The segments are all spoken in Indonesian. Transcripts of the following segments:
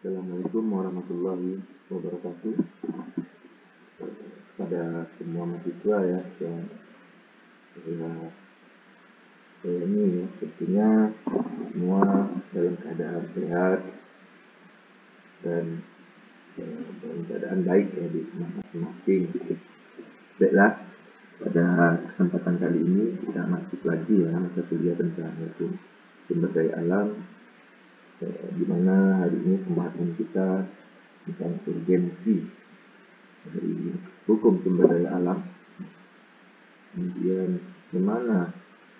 Assalamualaikum warahmatullahi wabarakatuh. Pada semua mahasiswa ya, yang saya ini ya, tentunya semua dalam keadaan sehat dan dalam keadaan baik ya di masing-masing. Baiklah, pada kesempatan kali ini kita masuk lagi ya mata kuliah tentang hukum sumber daya alam, di mana hari ini pembahasan kita tentang urgensi dari hukum sumber daya alam. Kemudian bagaimana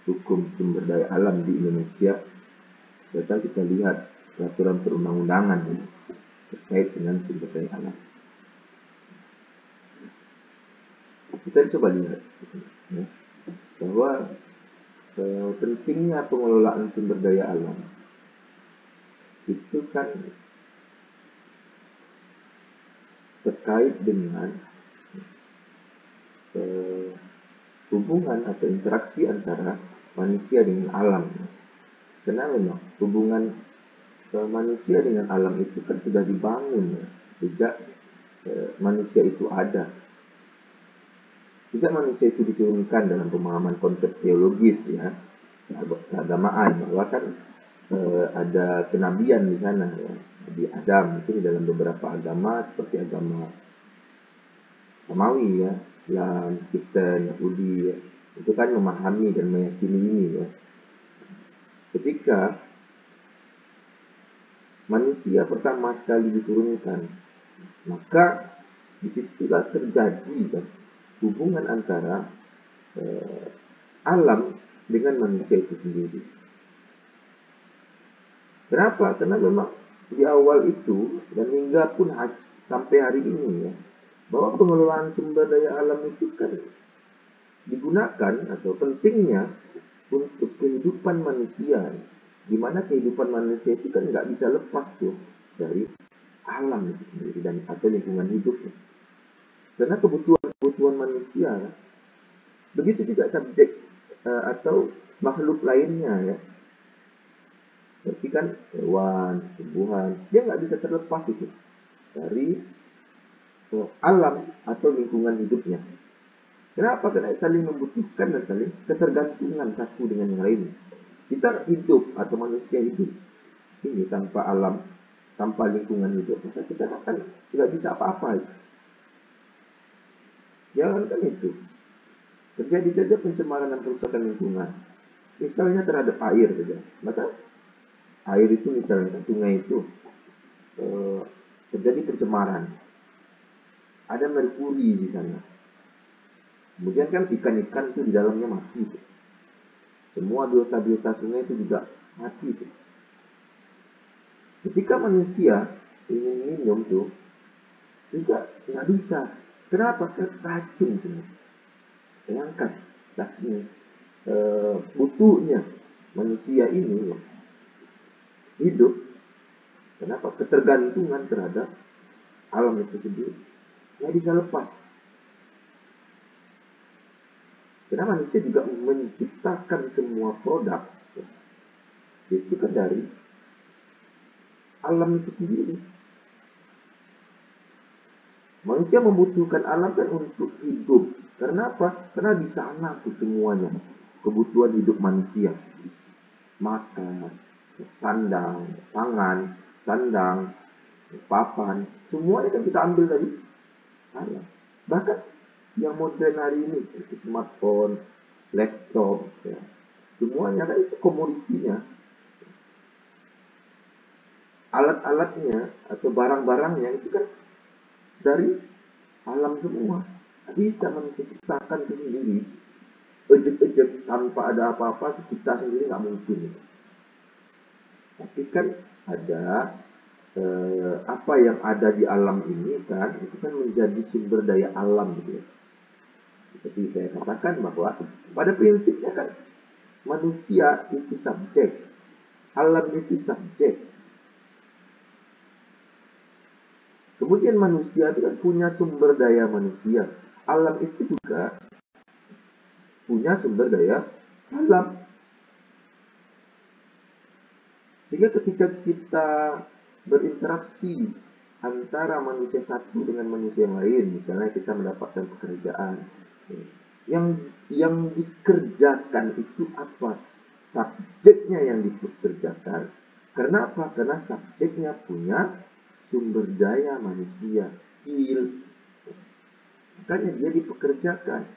hukum sumber daya alam di Indonesia. Data kita lihat peraturan perundang-undangan ya, terkait dengan sumber daya alam. Kita coba lihat ya, bahwa pentingnya pengelolaan sumber daya alam itu kan terkait dengan hubungan atau interaksi antara manusia dengan alam. Karena memang hubungan manusia dengan alam itu kan sudah dibangun ya, sejak manusia itu ada. Sejak manusia itu diturunkan dalam pemahaman konsep teologis ya, keagamaan, bahwa kan ada kenabian di sana ya, di Adam itu dalam beberapa agama seperti agama Samawi ya, Islam, Kristen, Yahudi ya, itu kan memahami dan meyakini ini ya. Ketika manusia pertama sekali diturunkan, maka disitulah terjadi kan, hubungan antara alam dengan manusia itu sendiri. Kenapa? Karena memang di awal itu dan hingga pun sampai hari ini ya, bahwa pengelolaan sumber daya alam itu kan digunakan atau pentingnya untuk kehidupan manusia, di mana kehidupan manusia itu kan nggak bisa lepas tuh dari alam itu sendiri dan atau lingkungan hidupnya. Karena kebutuhan manusia, begitu juga subjek atau makhluk lainnya ya. Berarti kan hewan, tumbuhan, dia nggak bisa terlepas itu dari alam atau lingkungan hidupnya. Kenapa? Karena saling membutuhkan dan saling ketergantungan satu dengan yang lain. Kita hidup atau manusia hidup ini tanpa alam, tanpa lingkungan hidup, maka kita akan nggak bisa apa-apa. Jangankan itu, terjadi saja pencemaran dan perusakan lingkungan. Misalnya terhadap air saja, maka air itu misalnya sungai itu terjadi pencemaran, ada merkuri di sana. Kemudian kan ikan-ikan itu di dalamnya mati. Semua biota-biota sungai itu juga mati. Ketika manusia ingin minum tuh juga nggak bisa. Kenapa? Karena racun semua. Bayangkan, butuhnya manusia ini hidup. Kenapa? Ketergantungan terhadap alam itu sendiri. Nggak bisa lepas. Karena manusia juga menciptakan semua produk itu kan dari alam itu sendiri. Manusia membutuhkan alam kan untuk hidup. Karena apa? Karena di sana tuh semuanya kebutuhan hidup manusia. Makan, sandang, pangan, sandang, papan, semuanya kan kita ambil dari alam. Bahkan yang modern hari ini seperti smartphone, laptop, ya, semuanya kan itu komoditinya, alat-alatnya atau barang-barangnya itu kan dari alam semua. Bisa manusia ciptakan sendiri, ejek-ejek tanpa ada apa-apa, cipta sendiri nggak mungkin. Tapi kan ada apa yang ada di alam ini kan, itu kan menjadi sumber daya alam gitu ya. Seperti saya katakan bahwa pada prinsipnya kan manusia itu subjek, alam itu subjek. Kemudian manusia itu kan punya sumber daya manusia. Alam itu juga punya sumber daya alam. Sehingga ketika kita berinteraksi antara manusia satu dengan manusia yang lain. Misalnya kita mendapatkan pekerjaan. Yang dikerjakan itu apa? Subjeknya yang dikerjakan. Kenapa? Karena subjeknya punya sumber daya manusia, skill. Makanya dia dipekerjakan.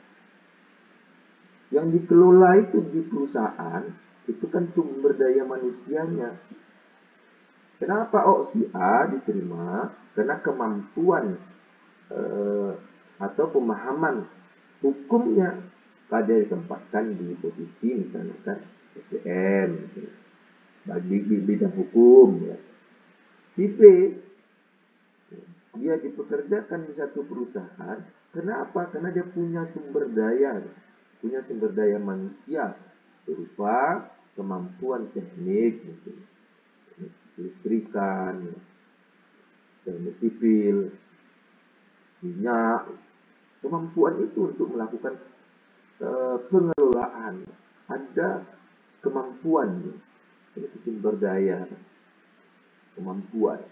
Yang dikelola itu di perusahaan, itu kan sumber daya manusianya. Kenapa si A diterima? Karena kemampuan atau pemahaman hukumnya pada ditempatkan di posisi misalnya kan SDM bagi bidang hukum ya. Si B dia dipekerjakan di satu perusahaan. Kenapa? Karena dia punya sumber daya manusia berupa kemampuan teknik, listrikan, teknik sipil, minyak. Kemampuan itu untuk melakukan pengelolaan. Ada kemampuan, ini sumber daya, kemampuan.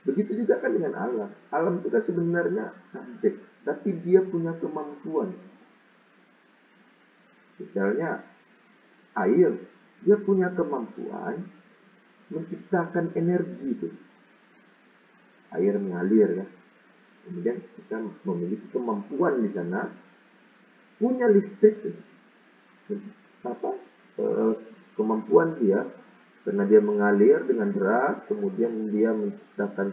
Begitu juga kan dengan alam. Alam itu kan sebenarnya subjek, tapi dia punya kemampuan. Misalnya air, dia punya kemampuan menciptakan energi itu. Air mengalir ya. Kemudian kita memiliki kemampuan di sana, punya listrik, kemampuan dia karena dia mengalir dengan deras, kemudian dia menciptakan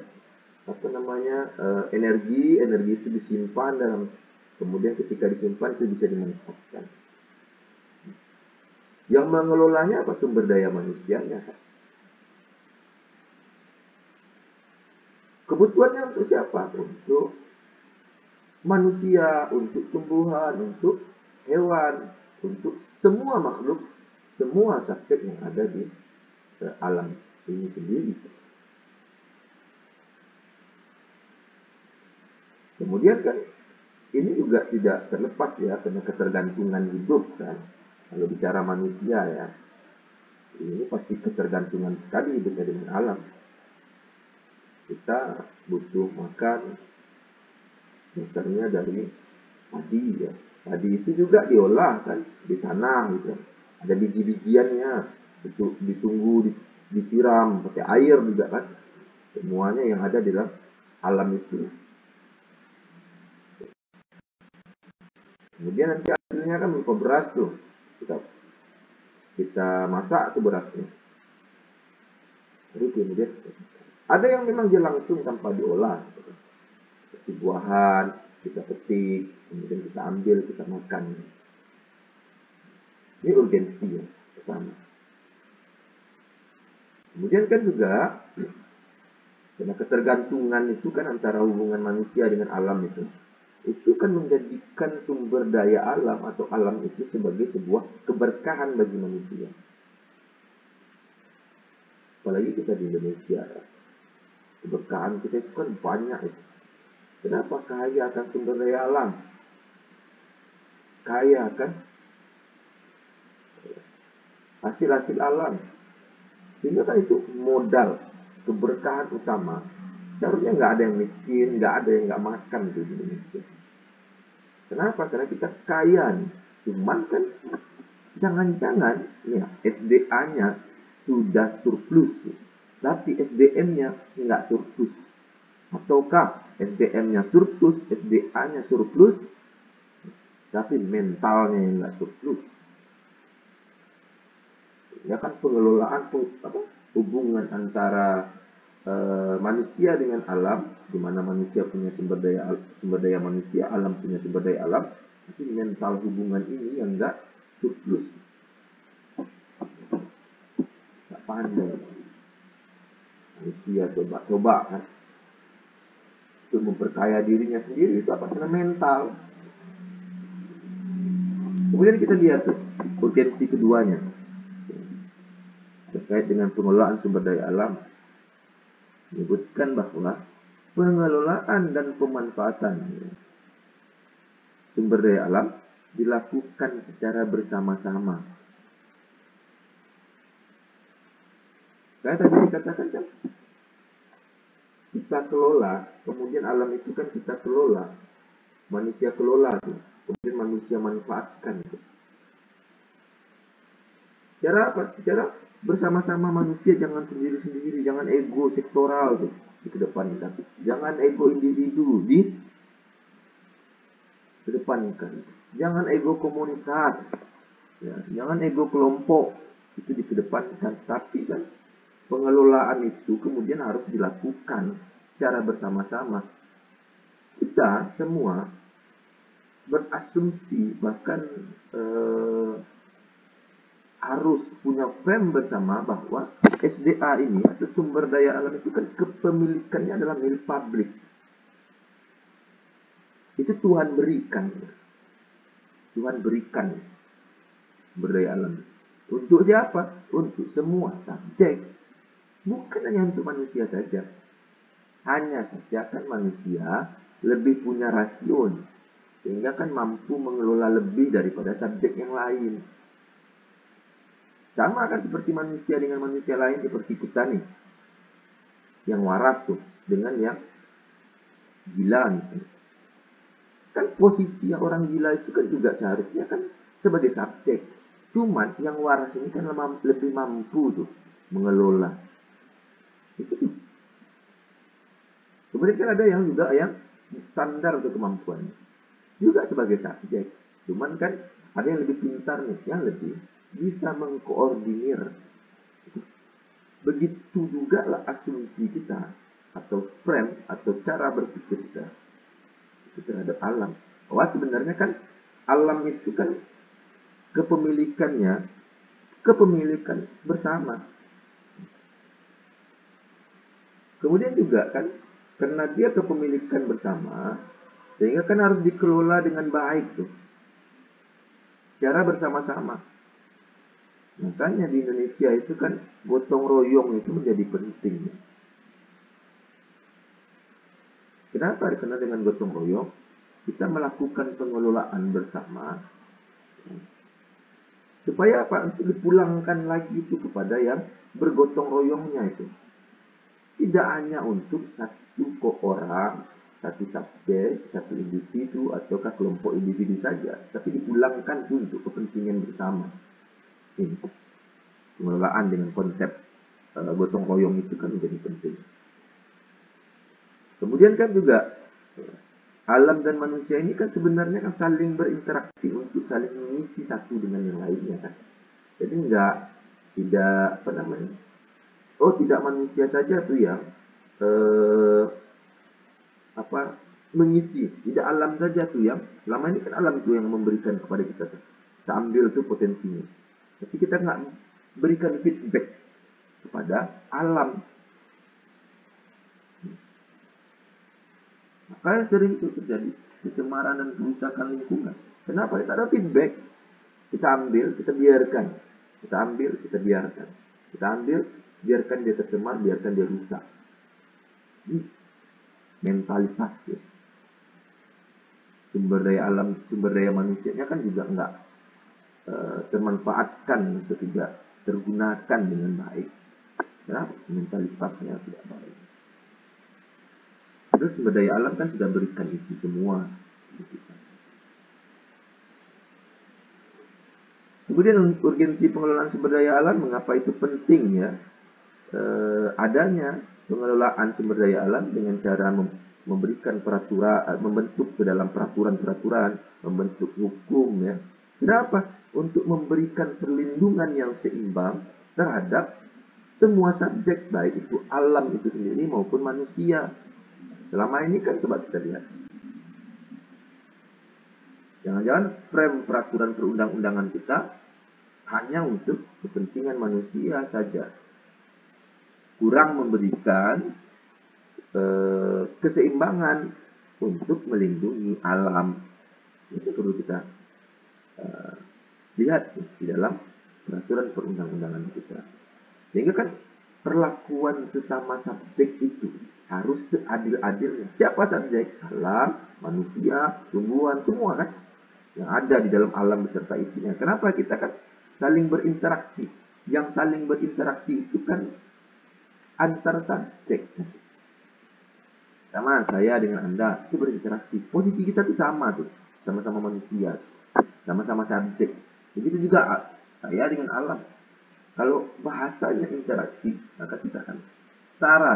energi itu disimpan dalam, kemudian ketika disimpan itu bisa dimanfaatkan. Yang mengelolanya apa? Sumber daya manusianya. Kebutuhannya untuk siapa? Untuk manusia, untuk tumbuhan, untuk hewan, untuk semua makhluk, semua subjek yang ada di alam ini sendiri. Kemudian kan ini juga tidak terlepas ya karena ketergantungan hidup kan. Kalau bicara manusia ya, ini pasti ketergantungan sekali hidupnya dengan alam. Kita butuh makan, misalnya dari padi ya. Padi itu juga diolah kan di tanah gitu. Ada biji-bijiannya, itu ditunggu, disiram pakai air juga kan. Semuanya yang ada di dalam alam itu. Kemudian nanti hasilnya kan berupa beras tuh. Kita masak tuh berasnya. Terus kemudian ada yang memang dia langsung tanpa diolah. Seperti buahan, kita petik, kemudian kita ambil, kita makan. Ini urgensi ya, pertama. Kemudian kan juga, karena ketergantungan itu kan antara hubungan manusia dengan alam itu kan menjadikan sumber daya alam atau alam itu sebagai sebuah keberkahan bagi manusia. Apalagi kita di Indonesia, keberkahan kita itu kan banyak itu. Kenapa? Kaya akan sumber daya alam. Kaya akan hasil-hasil alam. Sehingga kan itu modal, keberkahan utama. Seharusnya nggak ada yang miskin, nggak ada yang nggak makan di Indonesia. Kenapa? Karena kita kaya nih. Cuman kan jangan-jangan ya, SDA-nya sudah surplus, tapi SDM-nya nggak surplus. Ataukah SDM-nya surplus, SDA-nya surplus, tapi mentalnya yang nggak surplus. Ya kan pengelolaan hubungan antara manusia dengan alam, di mana manusia punya sumber daya manusia, alam punya sumber daya alam, tapi mental hubungan ini yang nggak surplus, nggak pandai. Manusia coba kan untuk memperkaya dirinya sendiri, itu apa? Karena mental. Kemudian kita lihat tuh urgensi keduanya terkait dengan pengelolaan sumber daya alam, menyebutkan bahwa pengelolaan dan pemanfaatan sumber daya alam dilakukan secara bersama-sama. Saya tadi dikatakan kan kita kelola, kemudian alam itu kan kita kelola, manusia kelola tuh, kemudian manusia manfaatkan tuh. Cara apa? Cara bersama-sama manusia, jangan sendiri-sendiri, jangan ego sektoral tuh dikedepankan. Jangan ego individu dikedepankan. Jangan ego komunitas, ya, jangan ego kelompok itu dikedepankan. Tapi kan pengelolaan itu kemudian harus dilakukan secara bersama-sama. Kita semua berasumsi bahkan harus punya frame bersama bahwa SDA ini atau sumber daya alam itu kan kepemilikannya adalah milik publik. Itu Tuhan berikan. Tuhan berikan sumber daya alam. Untuk siapa? Untuk semua subjek. Bukan hanya untuk manusia saja. Hanya saja kan manusia lebih punya rasio, sehingga kan mampu mengelola lebih daripada subjek yang lain. Sama kan seperti manusia dengan manusia lain, seperti kita nih. Yang waras tuh, dengan yang gila nih. Kan posisi orang gila itu kan juga seharusnya kan sebagai subjek. Cuman yang waras ini kan lebih mampu tuh mengelola. Itu tuh. Kemudian kan ada yang juga yang standar untuk kemampuannya. Juga sebagai subjek. Cuman kan ada yang lebih pintar nih, yang lebih bisa mengkoordinir. Begitu juga lah asumsi kita atau frame atau cara berpikir kita itu terhadap alam. Wah, sebenarnya kan alam itu kan kepemilikan bersama. Kemudian juga kan karena dia kepemilikan bersama, sehingga kan harus dikelola dengan baik tuh. Cara bersama-sama. Makanya di Indonesia itu kan gotong royong itu menjadi penting. Kenapa dikenal dengan gotong royong? Kita melakukan pengelolaan bersama. Supaya apa? Untuk dipulangkan lagi itu kepada yang bergotong royongnya itu. Tidak hanya untuk satu orang, satu subjek, satu individu, ataukah kelompok individu saja. Tapi dipulangkan itu untuk kepentingan bersama. Ini pengelolaan dengan konsep gotong royong itu kan menjadi penting. Kemudian kan juga alam dan manusia ini kan sebenarnya kan saling berinteraksi untuk saling mengisi satu dengan yang lainnya kan. Jadi tidak tidak manusia saja tuh yang mengisi, tidak alam saja tuh yang selama ini kan alam itu yang memberikan kepada kita tuh. Kita ambil tuh potensinya. Tapi kita nggak berikan feedback kepada alam. Makanya sering itu terjadi pencemaran dan kerusakan lingkungan. Kenapa? Kita ada feedback. Kita ambil, kita biarkan. Kita ambil, kita biarkan. Kita ambil, biarkan dia tercemar, biarkan dia rusak. Ini mentalitas ya. Sumber daya alam, sumber daya manusianya kan juga nggak termanfaatkan atau tidak tergunakan dengan baik. Kenapa? Mentalitasnya tidak baik. Terus sumber daya alam kan sudah berikan itu semua. Kemudian urgensi pengelolaan sumber daya alam, mengapa itu penting ya? Adanya pengelolaan sumber daya alam dengan cara memberikan peraturan, membentuk ke dalam peraturan-peraturan, membentuk hukum ya. Kenapa? Untuk memberikan perlindungan yang seimbang terhadap semua subjek, baik itu alam itu sendiri maupun manusia. Selama ini kan coba kita lihat. Jangan-jangan frame peraturan perundang-undangan kita hanya untuk kepentingan manusia saja. Kurang memberikan keseimbangan untuk melindungi alam. Itu perlu kita lihat di dalam peraturan perundang-undangan kita. Sehingga kan perlakuan sesama subjek itu harus seadil-adilnya. Siapa subjek? Alam, manusia, tumbuhan, semua kan yang ada di dalam alam beserta isinya. Kenapa kita kan saling berinteraksi? Yang saling berinteraksi itu kan antar subjek. Sama saya dengan Anda itu berinteraksi. Posisi kita tuh sama tuh, sama-sama manusia, sama-sama subjek. Begitu juga saya dengan alam. Kalau bahasanya interaksi, maka kita akan setara.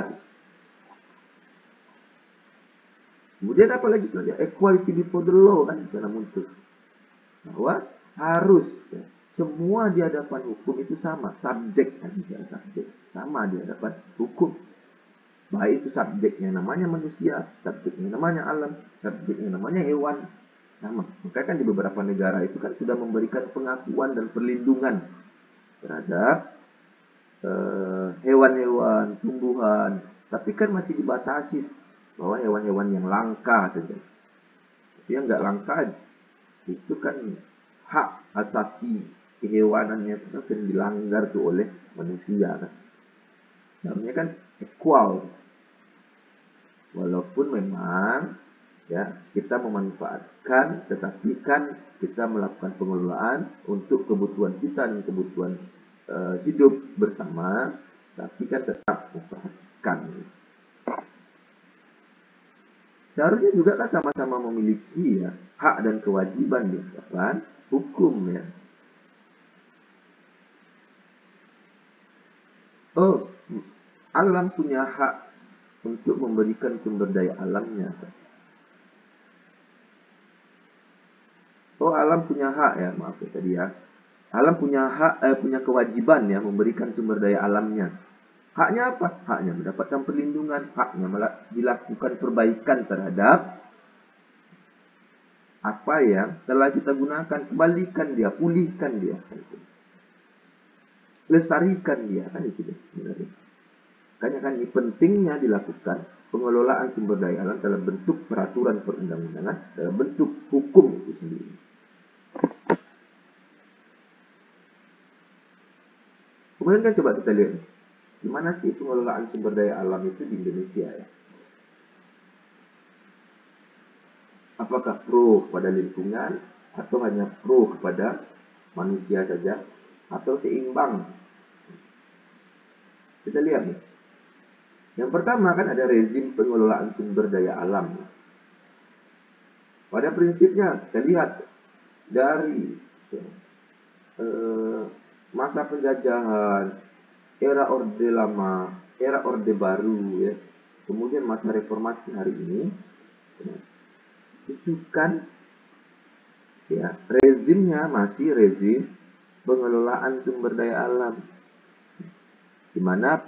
Kemudian apa lagi saja? Equality before the law kan bisa muncul. Bahwa harus ya, semua di hadapan hukum itu sama. Subjek kan bisa subjek. Sama di hadapan hukum. Baik itu subjeknya namanya manusia, subjeknya namanya alam, subjeknya namanya hewan. Sama. Makanya kan di beberapa negara itu kan sudah memberikan pengakuan dan perlindungan terhadap hewan-hewan, tumbuhan. Tapi kan masih dibatasi bahwa hewan-hewan yang langka saja. Tapi yang nggak langka itu kan hak asasi kehewanannya itu kan sering dilanggar tuh oleh manusia kan. Namanya kan equal. Walaupun memang ya kita memanfaatkan, tetapi kan kita melakukan pengelolaan untuk kebutuhan kita dan kebutuhan hidup bersama, tapi kan tetap memperhatikan. Seharusnya juga kan sama-sama memiliki ya hak dan kewajiban di hadapan hukum ya. Oh, alam punya hak untuk memberikan sumber daya alamnya. Oh, alam punya hak ya, maaf ya tadi ya. Alam punya hak, punya kewajiban ya memberikan sumber daya alamnya. Haknya apa? Haknya mendapatkan perlindungan, haknya dilakukan perbaikan terhadap apa yang telah kita gunakan, kembalikan dia, pulihkan dia, lestarikan dia, kan itu sebenarnya. Makanya kan ini pentingnya dilakukan pengelolaan sumber daya alam dalam bentuk peraturan perundang-undangan, dalam bentuk hukum itu sendiri. Kemudian kan coba kita lihat, gimana sih pengelolaan sumber daya alam itu di Indonesia ya? Apakah pro kepada lingkungan atau hanya pro kepada manusia saja atau seimbang? Kita lihat nih. Yang pertama kan ada rezim pengelolaan sumber daya alam. Pada prinsipnya kita lihat dari masa penjajahan, era Orde Lama, era Orde Baru ya. Kemudian masa reformasi hari ini itu kan ya rezimnya masih rezim pengelolaan sumber daya alam, di mana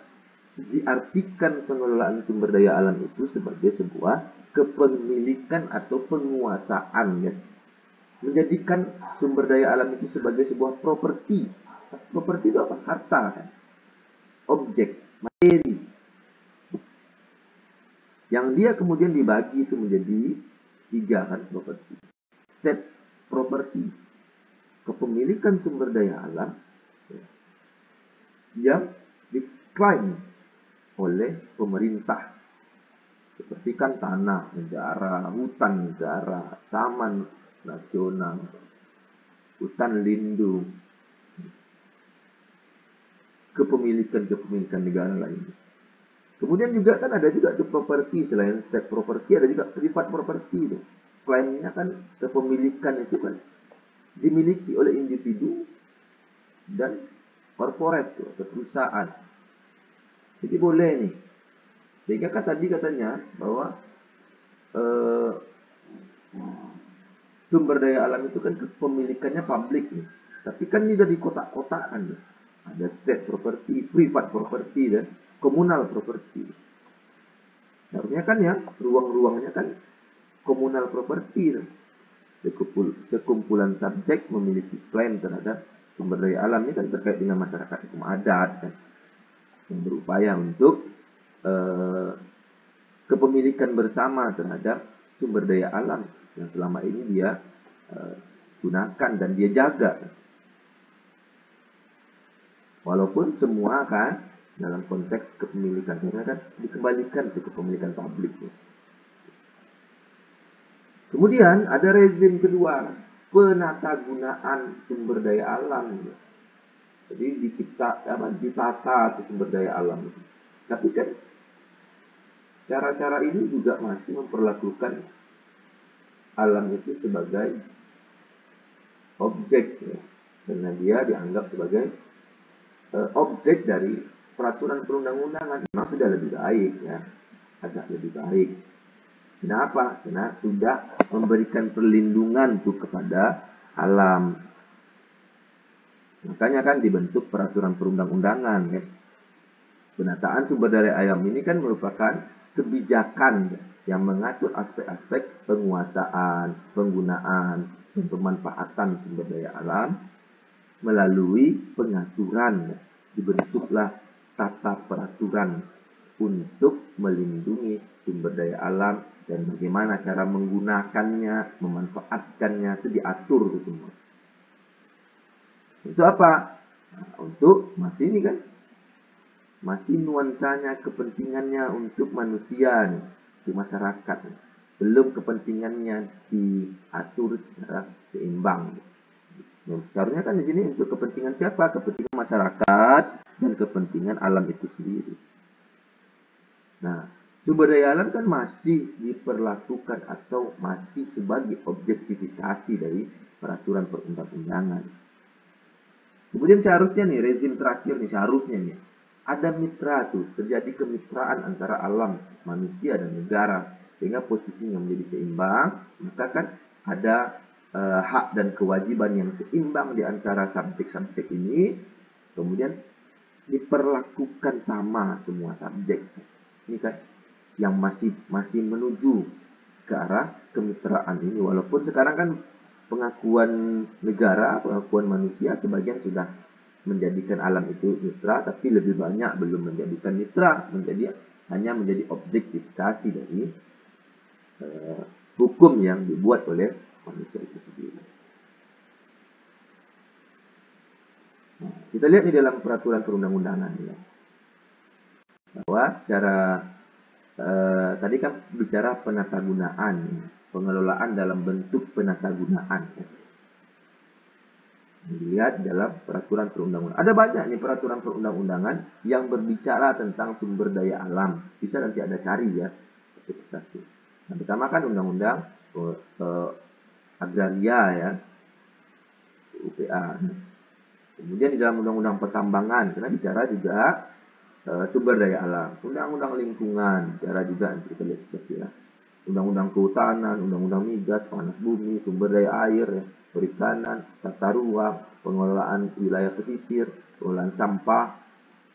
diartikan pengelolaan sumber daya alam itu sebagai sebuah kepemilikan atau penguasaan ya. Menjadikan sumber daya alam itu sebagai sebuah properti. Properti itu apa? Harta kan? Objek, materi. Yang dia kemudian dibagi itu menjadi 3 kan properti. Set properti. Kepemilikan sumber daya alam ya, yang diklaim oleh pemerintah. Seperti kan tanah negara, hutan negara, taman nasional, hutan lindung, kepemilikan negara lain. Kemudian juga kan ada juga tuh properti, selain state property ada juga privat property itu. Klaimnya kan kepemilikan itu kan dimiliki oleh individu dan korporat tuh, atau perusahaan. Jadi boleh nih. Sehingga kan tadi katanya bahwa sumber daya alam itu kan kepemilikannya publik nih. Tapi kan ini dari kotak-kotakan nih. Ada state property, private property, dan communal property. Seharusnya kan ya, ruang-ruangnya kan communal property. Sekumpulan subjek memiliki klaim terhadap sumber daya alam ini kan terkait dengan masyarakat hukum adat kan. Yang berupaya untuk kepemilikan bersama terhadap sumber daya alam yang selama ini dia gunakan dan dia jaga. Walaupun semua kan dalam konteks kepemilikan kan dikembalikan ke kepemilikan publik. Kemudian ada rezim kedua, penatagunaan sumber daya alam. Jadi ditata sumber daya alam. Tapi kan cara-cara ini juga masih memperlakukan alam itu sebagai objek, ya. Karena dia dianggap sebagai objek dari peraturan perundang-undangan. Memang sudah lebih baik, ya, agak lebih baik. Kenapa? Karena sudah memberikan perlindungan tuh kepada alam. Makanya kan dibentuk peraturan perundang-undangan, ya. Penataan sumber daya alam ini kan merupakan kebijakan yang mengatur aspek-aspek penguasaan, penggunaan, dan pemanfaatan sumber daya alam melalui pengaturan. Dibentuklah tata peraturan untuk melindungi sumber daya alam dan bagaimana cara menggunakannya, memanfaatkannya, itu diatur itu semua. Untuk apa? Nah, untuk masih ini kan, masih nuansanya kepentingannya untuk manusia nih, di masyarakat. Belum kepentingannya diatur secara seimbang. Nah, seharusnya kan di sini untuk kepentingan siapa? Kepentingan masyarakat dan kepentingan alam itu sendiri. Nah, sumber daya alam kan masih diperlakukan atau masih sebagai objektifikasi dari peraturan perundang-undangan. Kemudian seharusnya nih, rezim terakhir nih, seharusnya nih, ada mitra tuh, terjadi kemitraan antara alam, manusia, dan negara. Sehingga posisinya menjadi seimbang, maka kan ada hak dan kewajiban yang seimbang di antara subjek-subjek ini, kemudian diperlakukan sama semua subjek. Ini kan yang masih menuju ke arah kemitraan ini. Walaupun sekarang kan pengakuan negara, pengakuan manusia, sebagian sudah menjadikan alam itu mitra, tapi lebih banyak belum menjadikan mitra, hanya menjadi objektifikasi dari hukum yang dibuat oleh manusia itu sendiri. Nah, kita lihat di dalam peraturan perundang-undangan ya, bahwa secara tadi kan bicara penatagunaan, pengelolaan dalam bentuk penatagunaan. Ya. Dilihat dalam peraturan perundang-undangan. Ada banyak nih peraturan perundang-undangan yang berbicara tentang sumber daya alam. Bisa nanti ada cari ya. Satu. Nah, pertama kan undang-undang agraria ya, UPA. Kemudian di dalam undang-undang pertambangan, karena bicara juga sumber daya alam. Undang-undang lingkungan, bicara juga nanti kita lihat seperti ya. Undang-undang kehutanan, undang-undang migas, panas bumi, sumber daya air, ya, perikanan, tata ruang, pengelolaan wilayah pesisir, pengelolaan sampah,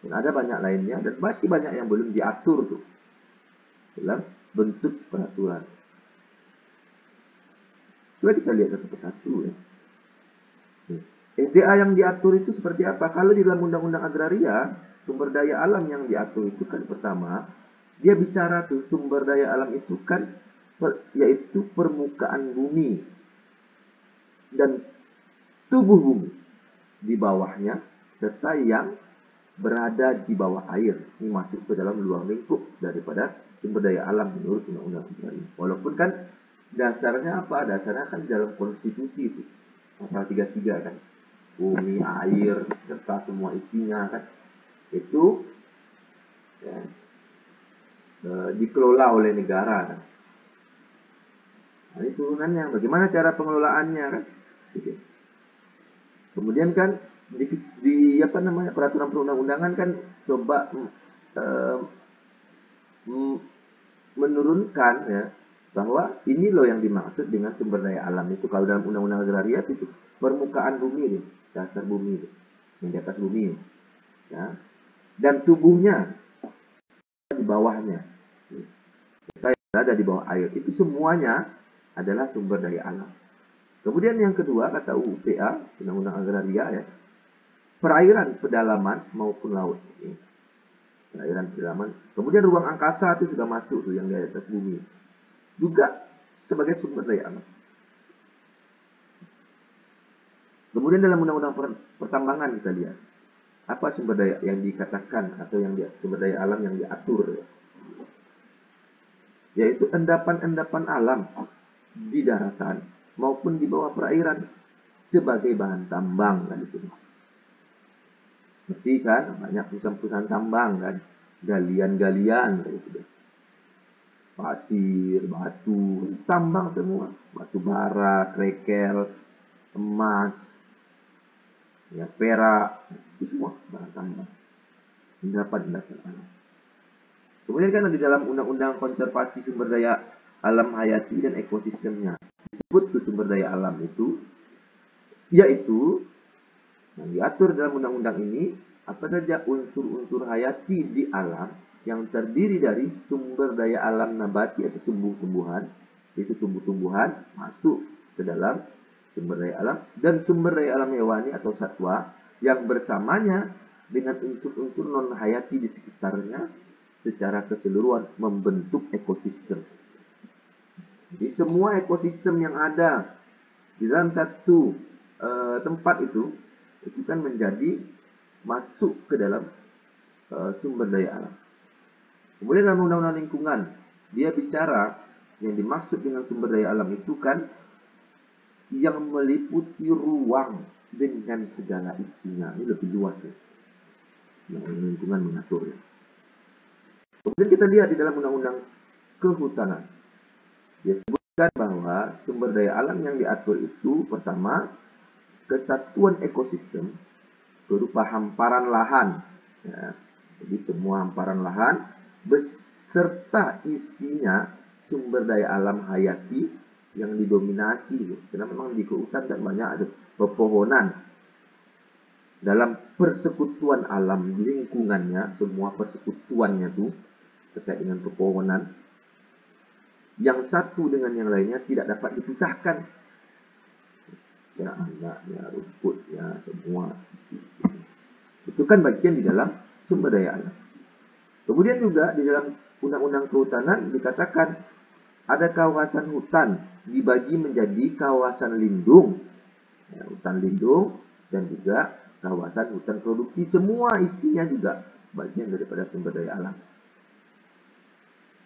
dan ada banyak lainnya, dan masih banyak yang belum diatur tuh dalam bentuk peraturan. Coba kita lihat satu persatu ya. SDA yang diatur itu seperti apa? Kalau di dalam undang-undang agraria, sumber daya alam yang diatur itu kan pertama, dia bicara tuh sumber daya alam itu kan yaitu permukaan bumi dan tubuh bumi di bawahnya serta yang berada di bawah air. Ini masuk ke dalam luar lingkup daripada sumber daya alam menurut undang-undang agraria. Walaupun kan dasarnya apa? Dasarnya kan dalam konstitusi itu. Pasal 33 kan. Bumi, air, serta semua isinya kan. Itu ya, dikelola oleh negara kan. Nah, ini turunannya, bagaimana cara pengelolaannya kan? Gitu. Kemudian kan di apa namanya peraturan perundang-undangan kan coba menurunkan ya bahwa ini loh yang dimaksud dengan sumber daya alam itu. Kalau dalam undang-undang agraria itu permukaan bumi nih, dasar bumi yang di atas bumi ya, dan tubuhnya di bawahnya. Kita berada di bawah air. Itu semuanya adalah sumber daya alam. Kemudian yang kedua, kata UPA, Undang-Undang Agraria ya, perairan, pedalaman maupun laut. Perairan, pedalaman. Kemudian ruang angkasa itu sudah masuk tuh yang di atas bumi. Juga sebagai sumber daya alam. Kemudian dalam Undang-Undang Pertambangan kita lihat. Apa sumber daya yang dikatakan atau yang sumber daya alam yang diatur ya? Yaitu endapan-endapan alam di daratan maupun di bawah perairan sebagai bahan tambang kan itu. Seperti kan banyak perusahaan-perusahaan tambang kan galian-galian kayak gitu. Pasir, batu, tambang semua, batu bara, krekel, emas, ya perak, itu semua barang tambang. Endapan alam. Kemudian kan di dalam Undang-Undang Konservasi Sumber Daya Alam Hayati dan Ekosistemnya disebut sumber daya alam itu, yaitu yang diatur dalam undang-undang ini apa saja unsur-unsur hayati di alam yang terdiri dari sumber daya alam nabati atau tumbuh-tumbuhan, itu tumbuh-tumbuhan masuk ke dalam sumber daya alam, dan sumber daya alam hewani atau satwa yang bersamanya dengan unsur-unsur non hayati di sekitarnya secara keseluruhan membentuk ekosistem. Jadi semua ekosistem yang ada di dalam satu tempat itu kan menjadi masuk ke dalam sumber daya alam. Kemudian dalam undang-undang lingkungan, dia bicara yang dimaksud dengan sumber daya alam itu kan yang meliputi ruang dengan segala isinya. Ini lebih luas ya. Yang lingkungan mengaturnya. Kemudian kita lihat di dalam undang-undang kehutanan. Dia sebutkan bahwa sumber daya alam yang diatur itu pertama kesatuan ekosistem berupa hamparan lahan. Ya, jadi semua hamparan lahan beserta isinya sumber daya alam hayati yang didominasi. Karena memang di hutan kan banyak ada pepohonan. Dalam persekutuan alam lingkungannya, semua persekutuannya tuh terkait dengan pepohonan, yang satu dengan yang lainnya tidak dapat dipisahkan. Ya, anaknya, rumputnya, semua. Itu kan bagian di dalam sumber daya alam. Kemudian juga di dalam Undang-Undang Kehutanan dikatakan ada kawasan hutan dibagi menjadi kawasan lindung, ya, hutan lindung, dan juga kawasan hutan produksi. Semua isinya juga bagian daripada sumber daya alam.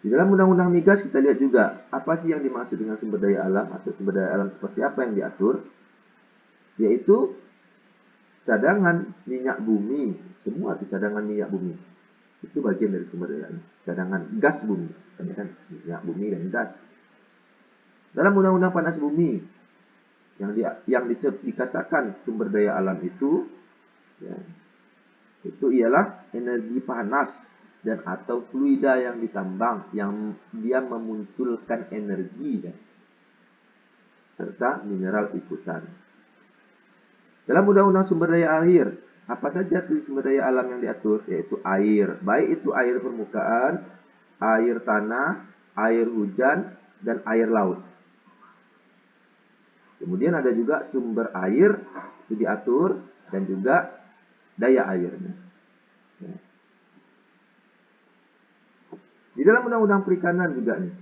Di dalam Undang-Undang Migas kita lihat juga apa sih yang dimaksud dengan sumber daya alam atau sumber daya alam seperti apa yang diatur, yaitu cadangan minyak bumi. Semua itu cadangan minyak bumi itu bagian dari sumber daya alam. Cadangan gas bumi, kan minyak bumi dan gas. Dalam Undang-Undang Panas Bumi yang dikatakan sumber daya alam itu, ya, itu ialah energi panas dan atau fluida yang ditambang yang dia memunculkan energi, ya, serta mineral ikutan. Dalam Undang-Undang Sumber Daya Air, apa saja sumber daya alam yang diatur? Yaitu air. Baik itu air permukaan, air tanah, air hujan, dan air laut. Kemudian ada juga sumber air itu diatur dan juga daya airnya. Di dalam Undang-Undang Perikanan juga nih,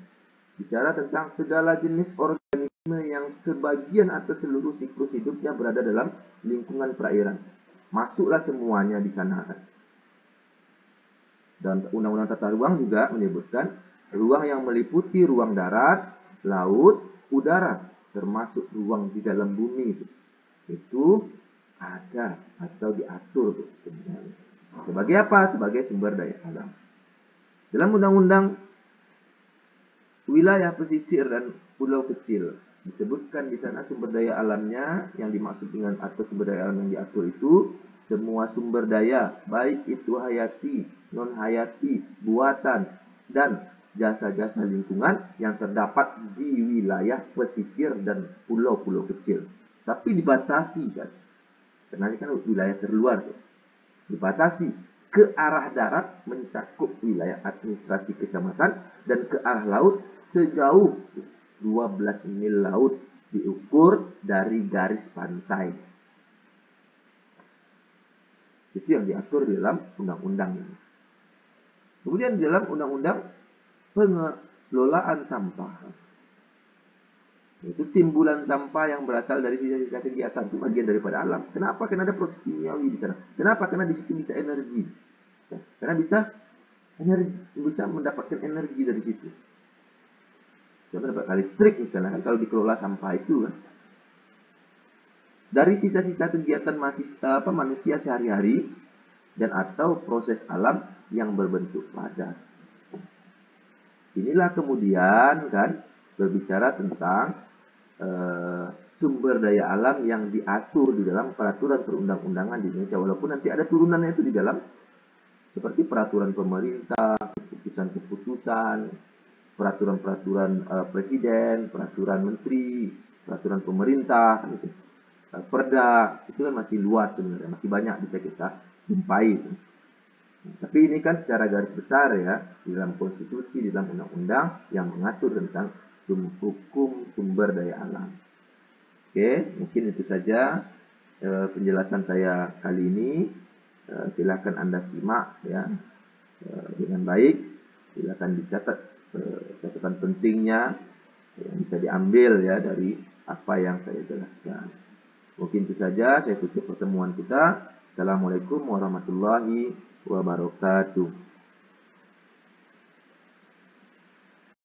bicara tentang segala jenis organisme yang sebagian atau seluruh siklus hidupnya berada dalam lingkungan perairan. Masuklah semuanya di sana. Dan Undang-Undang Tata Ruang juga menyebutkan ruang yang meliputi ruang darat, laut, udara, termasuk ruang di dalam bumi itu ada atau diatur sebenarnya. Sebagai apa? Sebagai sumber daya alam. Dalam Undang-Undang Wilayah Pesisir dan Pulau Kecil disebutkan di sana sumber daya alamnya yang dimaksud dengan atau sumber daya alam yang diatur itu semua sumber daya, baik itu hayati, non hayati, buatan, dan jasa-jasa lingkungan yang terdapat di wilayah pesisir dan pulau-pulau kecil. Tapi dibatasi kan, karena ini kan wilayah terluar, dibatasi ke arah darat mencakup wilayah administrasi kecamatan dan ke arah laut sejauh 12 mil laut diukur dari garis pantai. Itu yang diatur di dalam undang-undang ini. Kemudian di dalam undang-undang pengelolaan sampah, itu timbulan sampah yang berasal dari sisa-sisa kegiatan itu bagian daripada alam. Kenapa? Karena ada proses kimiawi di sana. Kenapa? Karena di situ bisa energi. Karena bisa mendapatkan energi dari situ. Bisa mendapatkan listrik misalnya kan kalau dikelola sampah itu kan. Dari sisa-sisa kegiatan manusia sehari-hari dan atau proses alam yang berbentuk padat. Inilah kemudian kan berbicara tentang sumber daya alam yang diatur di dalam peraturan perundang-undangan di Indonesia, walaupun nanti ada turunannya itu di dalam seperti peraturan pemerintah, keputusan-keputusan, peraturan-peraturan presiden, peraturan menteri, peraturan pemerintah, gitu. Perda itu kan masih luas sebenarnya, masih banyak bisa kita jumpai. Tapi ini kan secara garis besar ya, di dalam konstitusi, di dalam undang-undang yang mengatur tentang hukum sumber daya alam. Oke, mungkin itu saja penjelasan saya kali ini. Silakan Anda simak ya dengan baik. Silakan dicatat catatan pentingnya yang bisa diambil ya dari apa yang saya jelaskan. Mungkin itu saja, saya tutup pertemuan kita. Assalamualaikum warahmatullahi wabarakatuh.